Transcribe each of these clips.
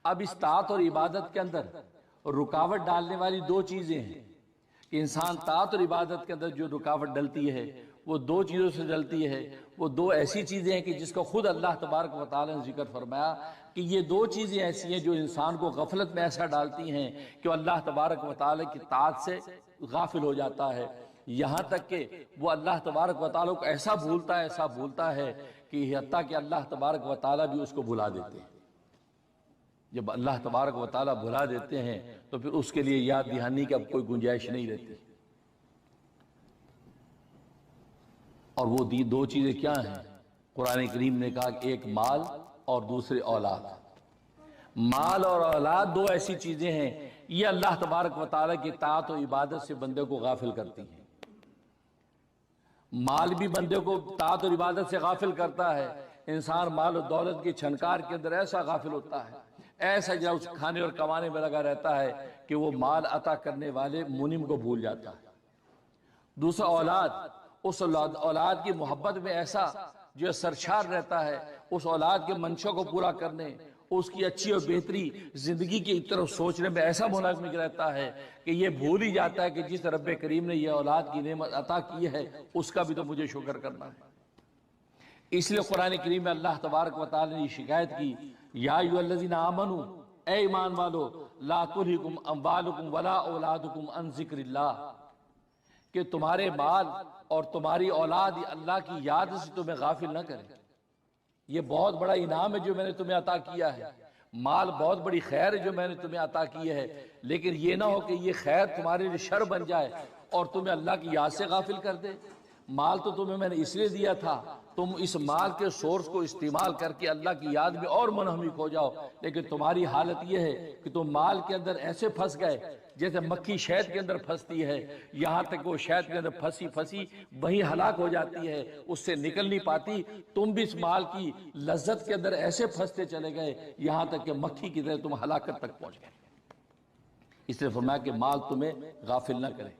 اب اس طاعت اور عبادت کے اندر رکاوٹ ڈالنے والی دو چیزیں ہیں کہ انسان طاعت اور عبادت کے اندر جو رکاوٹ ڈلتی ہے وہ دو چیزوں سے ڈلتی ہے. وہ دو ایسی چیزیں ہیں کہ جس کو خود اللہ تبارک و تعالی نے ذکر فرمایا کہ یہ دو چیزیں ایسی ہیں جو انسان کو غفلت میں ایسا ڈالتی ہیں کہ اللہ تبارک و تعالی کی طاعت سے غافل ہو جاتا ہے، یہاں تک کہ وہ اللہ تبارک و تعالی کو ایسا بھولتا ہے کہ حتیٰ کہ اللہ تبارک و تعالی بھی اس کو بھلا دیتے ہیں. جب اللہ تبارک و تعالی بھلا دیتے ہیں تو پھر اس کے لیے یاد دہانی کی اب کوئی گنجائش نہیں رہتی. اور وہ دو چیزیں کیا ہیں؟ قرآن کریم نے کہا کہ ایک مال اور دوسرے اولاد. مال اور اولاد دو ایسی چیزیں ہیں یہ اللہ تبارک و تعالی کی طاعت و عبادت سے بندے کو غافل کرتی ہیں. مال بھی بندے کو طاعت اور عبادت سے غافل کرتا ہے. انسان مال و دولت کی چھنکار کے اندر ایسا غافل ہوتا ہے، ایسا جو اس کھانے اور کمانے میں لگا رہتا ہے کہ وہ مال عطا کرنے والے منعم کو بھول جاتا ہے. دوسرا اولاد، اس اولاد کی محبت میں ایسا جو سرشار رہتا ہے، اس اولاد کے منشا کو پورا کرنے، اس کی اچھی اور بہتری زندگی کی طرف سوچنے میں ایسا منہمک رہتا ہے کہ یہ بھول ہی جاتا ہے کہ جس رب کریم نے یہ اولاد کی نعمت عطا کی ہے اس کا بھی تو مجھے شکر کرنا ہے. اس لیے قرآن کریم میں اللہ تبارک و تعالی نے یہ شکایت کی، یا ایھا الذین آمنوا، اے ایمان والو، لا تلھکم اموالکم ولا اولادکم عن ذکر اللہ، کہ تمہارے مال اور تمہاری اولاد اللہ کی یاد سے تمہیں غافل نہ کرے. یہ بہت بڑا انعام ہے جو میں نے تمہیں عطا کیا ہے، مال بہت بڑی خیر ہے جو میں نے تمہیں عطا کی ہے، لیکن یہ نہ ہو کہ یہ خیر تمہارے لیے شر بن جائے اور تمہیں اللہ کی یاد سے غافل کر دے. مال تو تمہیں میں نے اس لیے دیا تھا تم اس مال کے سورس کو استعمال کر کے اللہ کی یاد میں اور منہمک ہو جاؤ، لیکن تمہاری حالت یہ ہے کہ تم مال کے اندر ایسے پھنس گئے جیسے مکھی شہد کے اندر پھنستی ہے، یہاں تک وہ شہد کے اندر پھنسی وہیں ہلاک ہو جاتی ہے، اس سے نکل نہیں پاتی. تم بھی اس مال کی لذت کے اندر ایسے پھنستے چلے گئے یہاں تک کہ مکھی کی طرح تم ہلاکت تک پہنچ گئے. اس لیے فرمایا کہ مال تمہیں غافل نہ کرے،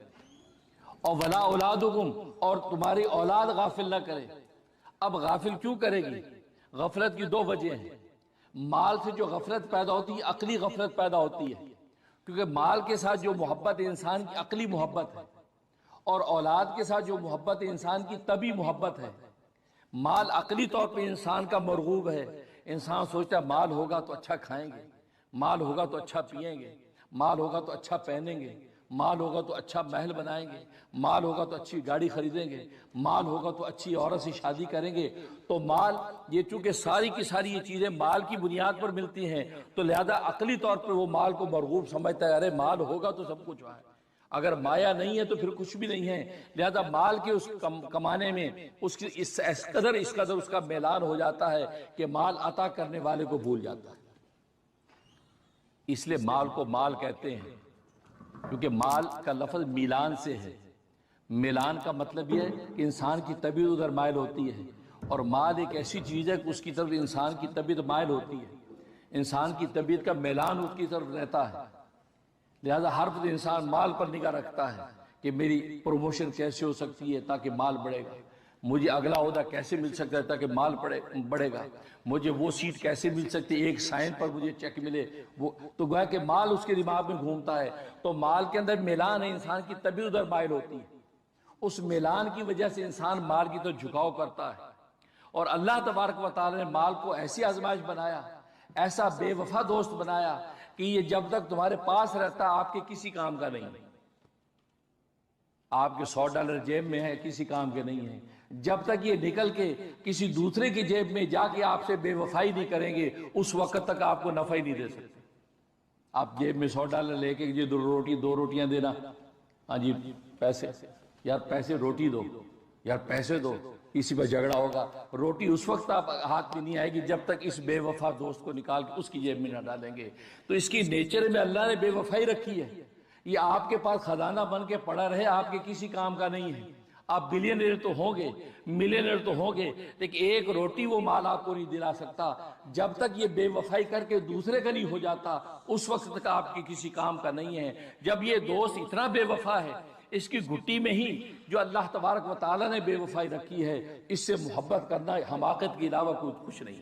اور ولا اولادکم، اور تمہاری اولاد غافل نہ کرے. اب غافل کیوں کرے گی؟ غفلت کی دو وجہ ہیں. مال سے جو غفلت پیدا ہوتی ہے عقلی غفلت پیدا ہوتی ہے، کیونکہ مال کے ساتھ جو محبت انسان کی عقلی محبت ہے اور اولاد کے ساتھ جو محبت انسان کی طبعی محبت ہے. مال عقلی طور پہ انسان کا مرغوب ہے، انسان سوچتا ہے مال ہوگا تو اچھا کھائیں گے، مال ہوگا تو اچھا پئیں گے، مال ہوگا تو اچھا پہنیں گے، مال ہوگا تو اچھا محل بنائیں گے، مال ہوگا تو اچھی گاڑی خریدیں گے، مال ہوگا تو اچھی عورت سے شادی کریں گے. تو مال، یہ چونکہ ساری کی ساری یہ چیزیں مال کی بنیاد پر ملتی ہیں تو لہذا عقلی طور پر وہ مال کو مرغوب سمجھتا ہے. ارے مال ہوگا تو سب کچھ ہے، اگر مایا نہیں ہے تو پھر کچھ بھی نہیں ہے. لہذا مال کے اس کمانے میں اس قدر اس کا میلان ہو جاتا ہے کہ مال عطا کرنے والے کو بھول جاتا ہے. اس لیے مال کو مال کہتے ہیں کیونکہ مال کا لفظ میلان سے ہے. میلان کا مطلب یہ ہے کہ انسان کی طبیعت ادھر مائل ہوتی ہے، اور مال ایک ایسی چیز ہے کہ اس کی طرف انسان کی طبیعت مائل ہوتی ہے، انسان کی طبیعت کا میلان اس کی طرف رہتا ہے. لہذا ہر وقت انسان مال پر نگاہ رکھتا ہے کہ میری پروموشن کیسے ہو سکتی ہے تاکہ مال بڑھے گا، مجھے اگلا عہدہ کیسے مل سکتا ہے تاکہ مال بڑھے گا، مجھے وہ سیٹ کیسے مل سکتی ہے ایک سائن پر مجھے چیک ملے. وہ تو گویا کہ مال اس کے دماغ میں گھومتا ہے. تو مال کے اندر میلان ہے، انسان کی طبیعت ادھر مائل ہوتی ہے. اس میلان کی وجہ سے انسان مال کی تو جھکاؤ کرتا ہے. اور اللہ تبارک و تعالی نے مال کو ایسی آزمائش بنایا، ایسا بے وفا دوست بنایا کہ یہ جب تک تمہارے پاس رہتا آپ کے کسی کام کا نہیں. آپ کے $100 جیب میں ہے، کسی کام کے نہیں ہیں. جب تک یہ نکل کے کسی دوسرے کی جیب میں جا کے آپ سے بے وفائی نہیں کریں گے اس وقت تک آپ کو نفع ہی نہیں دے سکتے. آپ جیب میں $100 لے کے یہ دو روٹیاں دینا، ہاں جی پیسے، یار پیسے روٹی دو، یار پیسے دو، کسی پر جھگڑا ہوگا. روٹی اس وقت آپ ہاتھ میں نہیں آئے گی جب تک اس بے وفا دوست کو نکال کے اس کی جیب میں نہ ڈالیں گے. تو اس کی نیچر میں اللہ نے بے وفائی رکھی ہے. یہ آپ کے پاس خزانہ بن کے پڑا رہے، آپ کے کسی کام کا نہیں ہے. آپ بلینئر تو ہوں گے، ملینئر تو ہوں گے، لیکن ایک روٹی وہ مال آپ کو نہیں دلا سکتا جب تک یہ بے وفائی کر کے دوسرے کا نہیں ہو جاتا. اس وقت تک آپ کے کسی کام کا نہیں ہے. جب یہ دوست اتنا بے وفا ہے، اس کی گھٹی میں ہی جو اللہ تبارک و تعالی نے بے وفائی رکھی ہے، اس سے محبت کرنا حماقت کے علاوہ کچھ نہیں.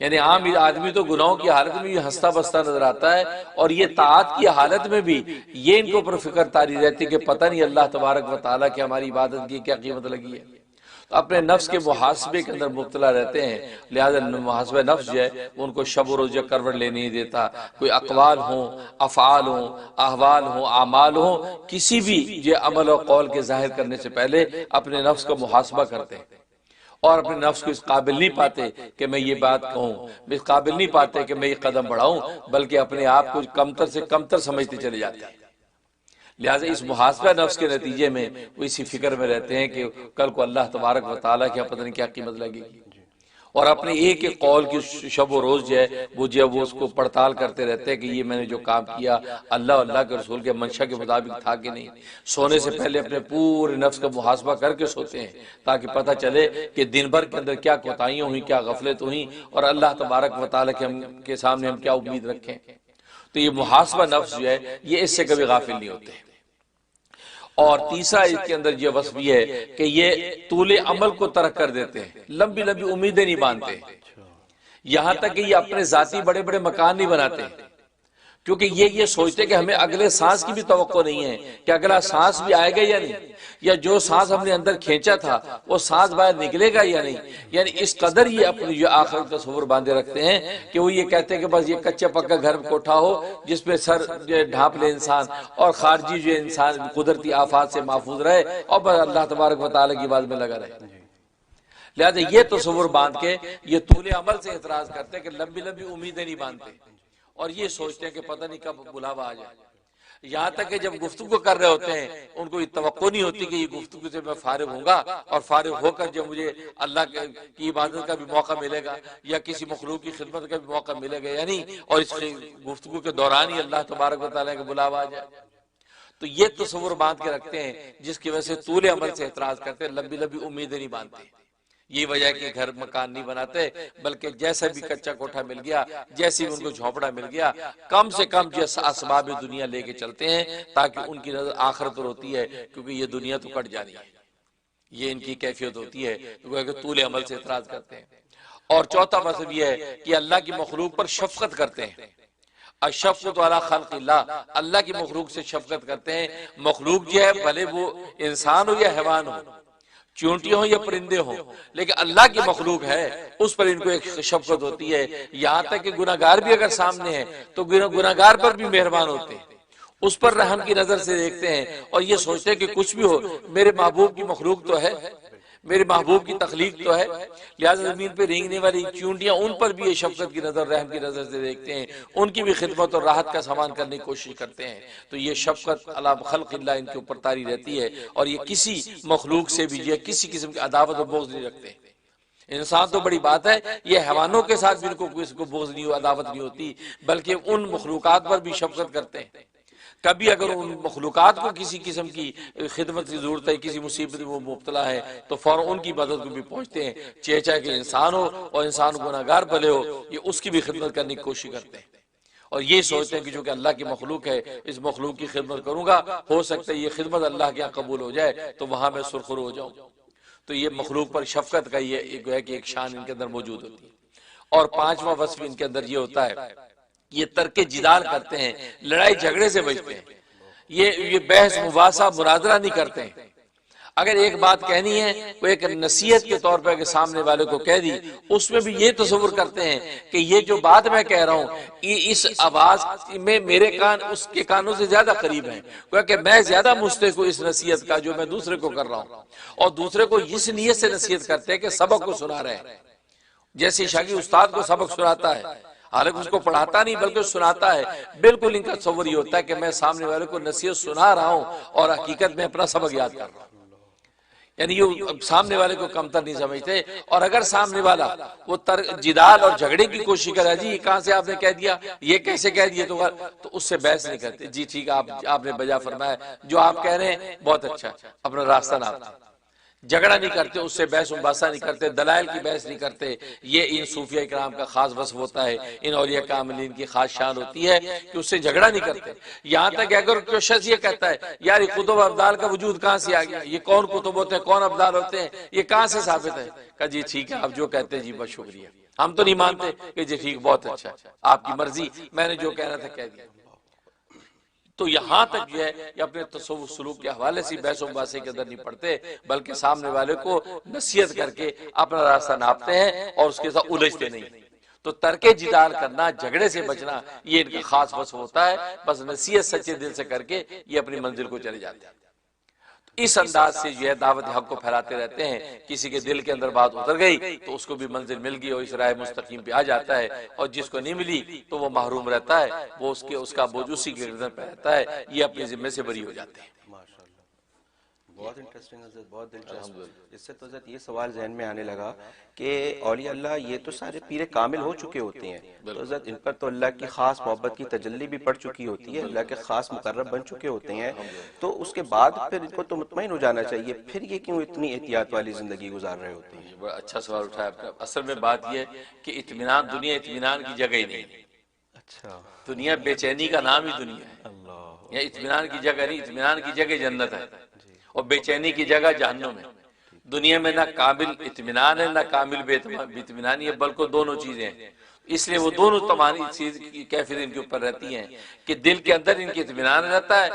یعنی عام آدمی تو گناہوں کی حالت میں بھی ہنستا بستا نظر آتا ہے، اور یہ طاعت کی حالت میں بھی یہ ان کے اوپر فکر تاری رہتی کہ پتہ نہیں اللہ تبارک و تعالیٰ کی ہماری عبادت کی کیا قیمت لگی ہے۔ تو اپنے نفس کے محاسبے کے اندر مبتلا رہتے ہیں، لہذا محاسبہ نفس جو ہے ان کو شب و روز کروٹ لینے نہیں دیتا۔ کوئی اقوال ہوں، افعال ہوں، احوال ہوں، اعمال ہوں، کسی بھی جو عمل و قول کے ظاہر کرنے سے پہلے اپنے نفس کا محاسبہ کرتے ہیں، اور اپنے نفس کو اس قابل نہیں پاتے کہ میں یہ بات کہوں، اس قابل نہیں پاتے کہ میں یہ قدم بڑھاؤں، بلکہ اپنے آپ کو کمتر سے کمتر سمجھتے چلے جاتے ہیں۔ لہٰذا اس محاسبہ نفس کے نتیجے میں وہ اسی فکر میں رہتے ہیں کہ کل کو اللہ تبارک و تعالیٰ کی پتہ نہیں کیا قیمت لگے گی، اور اپنے ایک ایک قول کی شب و روز جو ہے وہ اس کو پڑتال کرتے رہتے ہیں کہ یہ میں نے جو کام کیا اللہ اللہ کے رسول کے منشا کے مطابق تھا کہ نہیں۔ سونے سے پہلے اپنے پورے نفس کا محاسبہ کر کے سوتے ہیں تاکہ پتہ چلے کہ دن بھر کے اندر کیا کوتاہیاں ہوئیں، کیا غفلت ہوئیں، اور اللہ تبارک و تعالیٰ کے سامنے ہم کیا امید رکھیں۔ تو یہ محاسبہ نفس جو ہے یہ اس سے کبھی غافل نہیں ہوتے۔ اور تیسرا اس کے اندر یہ وصف یہ ہے کہ یہ طول عمل کو ترک کر دیتے ہیں، لمبی لمبی امیدیں نہیں باندھتے، یہاں تک کہ یہ اپنے ذاتی بڑے بڑے مکان نہیں بناتے، کیونکہ یہ سوچتے کہ ہمیں اگلے سانس کی بھی توقع نہیں ہے کہ اگلا سانس بھی آئے گا یا نہیں، یا جو سانس ہم نے اندر کھینچا تھا وہ سانس باہر نکلے گا یا نہیں۔ یعنی اس قدر یہ اپنی جو آخرت کا تصور باندھے رکھتے ہیں کہ وہ یہ کہتے ہیں کہ بس یہ کچا پکا گھر کوٹھا ہو جس پہ سر جو ڈھانپ لے انسان، اور خارجی جو انسان قدرتی آفات سے محفوظ رہے، اور بس اللہ تبارک و تعالیٰ کی بات میں لگا رہے۔ لہذا یہ تصور باندھ کے یہ طول عمل سے اعتراض کرتے ہیں کہ لمبی لمبی امیدیں نہیں باندھتے، اور یہ سوچتے ہیں کہ پتہ نہیں کب بلاوا آ جائے۔ یہاں تک کہ جب گفتگو کر رہے ہوتے ہیں ان کو یہ توقع نہیں ہوتی کہ یہ گفتگو سے میں فارغ ہوں گا، اور فارغ ہو کر جب مجھے اللہ کی عبادت کا بھی موقع ملے گا یا کسی مخلوق کی خدمت کا بھی موقع ملے گا یعنی، اور اس گفتگو کے دوران ہی اللہ تبارک و تعالیٰ کا بلاوا آ جائے۔ تو یہ تصور باندھ کے رکھتے ہیں جس کی وجہ سے طول عمل سے اعتراض کرتے ہیں، لمبی لمبی امیدیں نہیں باندھتے۔ یہ وجہ ہے کہ گھر مکان نہیں بناتے، بلکہ جیسا بھی کچا کوٹھا مل گیا، جیسی بھی ان کو جھونپڑا مل گیا، کم سے کم جیسا اسباب دنیا لے کے چلتے ہیں تاکہ ان کی نظر آخرت پر ہوتی ہے، کیونکہ یہ دنیا تو کٹ جانی ہے۔ یہ ان کی کیفیت ہوتی ہے کہ طول عمل سے اعتراض کرتے ہیں۔ اور چوتھا مطلب یہ ہے کہ اللہ کی مخلوق پر شفقت کرتے ہیں۔ الشفقۃ علی خلق اللہ، اللہ کی مخلوق سے شفقت کرتے ہیں۔ مخلوق جو ہے بھلے وہ انسان ہو یا حیوان ہو، چونٹیاں ہوں یا پرندے ہوں، لیکن اللہ کی مخلوق ہے اس پر ان کو ایک شفقت ہوتی ہے۔ یہاں تک کہ گناہگار بھی اگر سامنے ہے تو گناہگار پر بھی مہربان ہوتے ہیں، اس پر رحم کی نظر سے دیکھتے ہیں، اور یہ سوچتے ہیں کہ کچھ بھی ہو میرے محبوب کی مخلوق تو ہے، میرے محبوب کی تخلیق تو ہے، لہٰذا زمین پہ رینگنے والی چونٹیاں ان پر بھی یہ شفقت کی نظر، رحم کی نظر سے دیکھتے ہیں، ان کی بھی خدمت اور راحت کا سامان کرنے کی کوشش کرتے ہیں۔ تو یہ شفقت علی خلق اللہ ان کے اوپر طاری رہتی ہے، اور یہ کسی مخلوق سے بھی یہ کسی قسم کی عداوت اور بغض نہیں رکھتے۔ انسان تو بڑی بات ہے، یہ حیوانوں کے ساتھ بھی ان کو کسی کو بغض نہیں، عداوت نہیں ہوتی، بلکہ ان مخلوقات پر بھی شفقت کرتے ہیں۔ کبھی اگر ان مخلوقات کو کسی قسم کی خدمت کی ضرورت ہے، کسی مصیبت میں وہ مبتلا ہے، تو فوراً ان کی مدد کو بھی پہنچتے ہیں، چاہے کہ انسان ہو اور انسان گناہگار بھلے ہو، یہ اس کی بھی خدمت کرنے کی کوشش کرتے ہیں، اور یہ سوچتے ہیں کہ جو کہ اللہ کی مخلوق ہے اس مخلوق کی خدمت کروں گا، ہو سکتا ہے یہ خدمت اللہ کے یہاں قبول ہو جائے تو وہاں میں سرخرو ہو جاؤں۔ تو یہ مخلوق پر شفقت کا یہ ایک شان ان کے اندر موجود ہوتی ہے۔ اور پانچواں وصف ان کے اندر یہ ہوتا ہے، یہ ترک جدال کرتے ہیں، لڑائی جھگڑے سے بچتے ہیں، یہ بحث مباحثہ مناظرہ نہیں کرتے ہیں۔ اگر ایک بات کہنی ہے وہ ایک نصیحت کے طور پر سامنے والے کو کہہ دی، اس میں بھی یہ تصور کرتے ہیں کہ یہ جو بات میں کہہ رہا ہوں اس آواز میں میرے کان اس کے کانوں سے زیادہ قریب ہیں، کیونکہ میں زیادہ مستحق ہوں اس نصیحت کا جو میں دوسرے کو کر رہا ہوں، اور دوسرے کو اس نیت سے نصیحت کرتے ہیں کہ سبق کو سنا رہے ہیں، جیسے شاگرد استاد کو سبق سناتا ہے، حالانکہ اس کو پڑھاتا نہیں بلکہ سناتا ہے، بالکل ان کا تصور یہ ہوتا ہے کہ میں سامنے والے کو نصیحت سنا رہا ہوں اور حقیقت میں اپنا سبق یاد کر رہا ہوں۔ یعنی یہ سامنے والے کو کمتر نہیں سمجھتے، اور اگر سامنے والا وہ جدال اور جھگڑے کی کوشش کرے، جی یہ کہاں سے آپ نے کہہ دیا، یہ کیسے کہہ دیا، تو اس سے بحث نہیں کرتے، جی ٹھیک ہے آپ نے بجا فرمایا، جو آپ کہہ رہے ہیں بہت اچھا، اپنا راستہ نہ جھگڑا نہیں کرتے، اس سے بحث مباحثہ نہیں کرتے، دلائل کی بحث نہیں کرتے۔ یہ ان صوفیہ کرام کا خاص وصف ہوتا ہے، ان اولیاء کاملین کی خاص شان ہوتی ہے کہ اس سے جھگڑا نہیں کرتے۔ یہاں تک کہ اگر کوئی شخص یہ کہتا ہے یار یہ کتب ابدال کا وجود کہاں سے آ گیا، یہ کون کتب ہوتے ہیں، کون ابدال ہوتے ہیں، یہ کہاں سے ثابت ہے، کہ جی ٹھیک ہے آپ جو کہتے ہیں جی بس شکریہ، ہم تو نہیں مانتے کہ جی ٹھیک بہت اچھا ہے، آپ کی مرضی، میں نے جو کہنا تھا کہہ دیا۔ تو یہاں تک جو ہے یہ اپنے تصوف سلوک کے حوالے سے بحث و مباحثے کے اندر نہیں پڑتے، بلکہ سامنے والے کو نصیحت کر کے اپنا راستہ ناپتے ہیں اور اس کے ساتھ الجھتے نہیں۔ تو ترک جدال کرنا، جھگڑے سے بچنا، یہ ان کا خاص وصف ہوتا ہے، بس نصیحت سچے دل سے کر کے یہ اپنی منزل کو چلے جاتے ہیں۔ اس انداز سے جو ہے دعوت حق کو پھیلاتے رہتے ہیں، کسی کے دل کے اندر بات اتر گئی تو اس کو بھی منزل مل گئی اور اس راہ مستقیم پہ آ جاتا ہے، اور جس کو نہیں ملی تو وہ محروم رہتا ہے، وہ اس کا بوجھ اسی کے گردن پہ رہتا ہے، یہ اپنے ذمے سے بری ہو جاتے ہیں۔ بہت انٹرسٹنگ حضرت، بہت دلچسپ۔ اس سے تو حضرت یہ سوال ذہن میں آنے لگا کہ اولیاء اللہ یہ تو سارے پیر کامل ہو چکے ہوتے ہیں، تو حضرت ان پر تو اللہ کی خاص محبت کی تجلی بھی پڑ چکی ہوتی ہے، اللہ کے خاص مقرب بن چکے ہوتے ہیں، تو اس کے بعد پھر ان کو تو مطمئن ہو جانا چاہیے، پھر یہ کیوں اتنی احتیاط والی زندگی گزار رہے ہوتے ہیں؟ بڑا اچھا سوال اٹھایا آپ نے۔ اصل میں بات یہ ہے کہ اطمینان، دنیا اطمینان کی جگہ ہی نہیں ہے۔ اچھا، دنیا بے چینی کا نام ہی دنیا ہے، اللہ، یہ اطمینان کی جگہ نہیں، اطمینان کی جگہ جنت ہے اور بے چینی کی جگہ جہنم ہے۔ دنیا میں نہ کامل اطمینان ہے نہ کامل بے اطمینانی ہے، بلکہ دونوں چیزیں ہیں۔ اس لیے وہ دونوں تمام چیز کی کیفیت ان کے اوپر رہتی ہیں کہ دل کے اندر ان کی اطمینان رہتا ہے